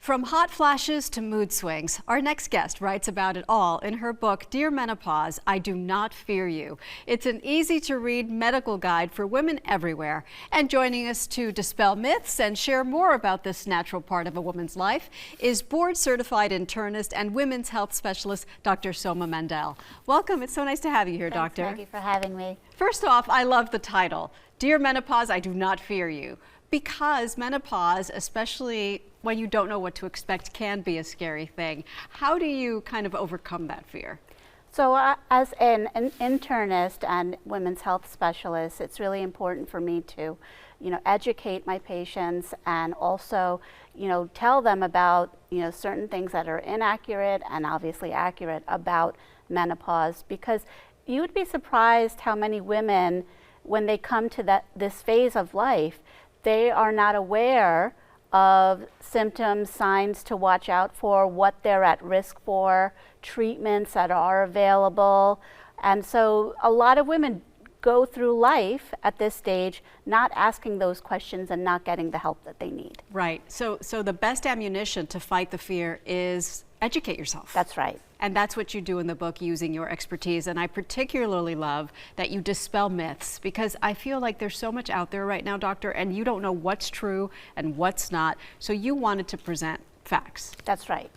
From hot flashes to mood swings, our next guest writes about it all in her book, Dear Menopause, I Do Not Fear You. It's an easy-to-read medical guide for women everywhere. And joining us to dispel myths and share more about this natural part of a woman's life is board-certified internist and women's health specialist, Dr. Soma Mandal. Welcome. It's so nice to have you here, Thanks, Doctor. Thank you for having me. First off, I love the title, Dear Menopause, I Do Not Fear You. Because menopause, especially when you don't know what to expect, can be a scary thing. How do you kind of overcome that fear? So as an internist and women's health specialist, it's really important for me to, educate my patients and also, tell them about, certain things that are inaccurate and obviously accurate about menopause, because you would be surprised how many women, when they come to this phase of life, they are not aware of symptoms, signs to watch out for, what they're at risk for, treatments that are available. And so a lot of women go through life at this stage not asking those questions and not getting the help that they need. Right. So the best ammunition to fight the fear is educate yourself. That's right. And that's what you do in the book using your expertise. And I particularly love that you dispel myths, because I feel like there's so much out there right now, Doctor, and you don't know what's true and what's not. So you wanted to present facts. That's right.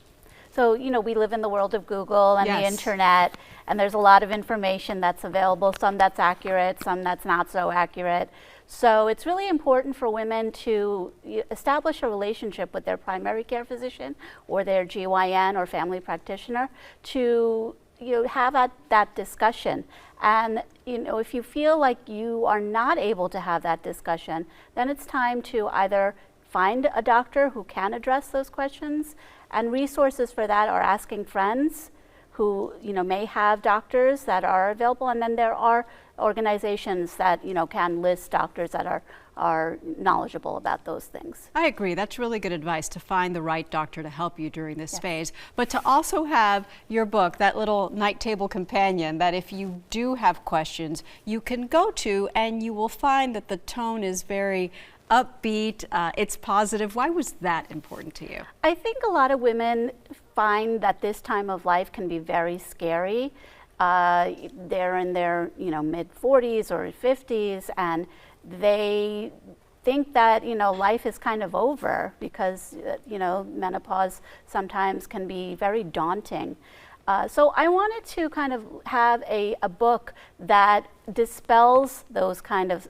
So, we live in the world of Google and Yes. the internet, and there's a lot of information that's available, some that's accurate, some that's not so accurate. So it's really important for women to establish a relationship with their primary care physician or their GYN or family practitioner to have that discussion. And if you feel like you are not able to have that discussion, then it's time to either find a doctor who can address those questions, and resources for that are asking friends who may have doctors that are available, and then there are organizations that can list doctors that are knowledgeable about those things. I agree. That's really good advice, to find the right doctor to help you during this phase, but to also have your book, that little night table companion that if you do have questions, you can go to, and you will find that the tone is very upbeat, it's positive. Why was that important to you? I think a lot of women find that this time of life can be very scary. They're in their mid 40s or 50s, and they think that life is kind of over, because menopause sometimes can be very daunting. So I wanted to kind of have a book that dispels those kind of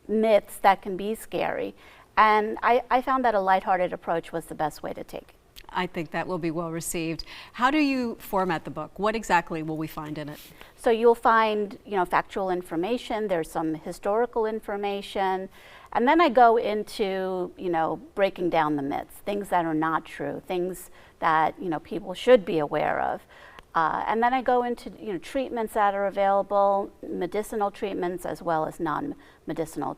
myths that can be scary. And I found that a lighthearted approach was the best way to take it. I think that will be well received. How do you format the book? What exactly will we find in it? So you'll find, factual information. There's some historical information. And then I go into, breaking down the myths, things that are not true, things that, people should be aware of. And then I go into treatments that are available, medicinal treatments as well as non-medicinal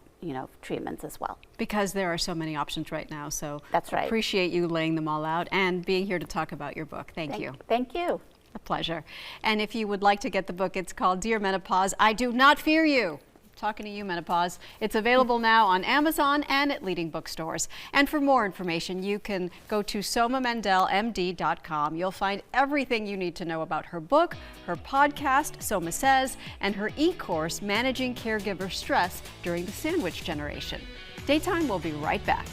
treatments as well. Because there are so many options right now, so that's right. Appreciate you laying them all out and being here to talk about your book. Thank you. Thank you. A pleasure. And if you would like to get the book, it's called Dear Menopause, I Do Not Fear You. Talking to you, Menopause. It's available now on Amazon and at leading bookstores. And for more information, you can go to somamandelmd.com. You'll find everything you need to know about her book, her podcast, Soma Says, and her e-course, Managing Caregiver Stress During the Sandwich Generation. Daytime will be right back.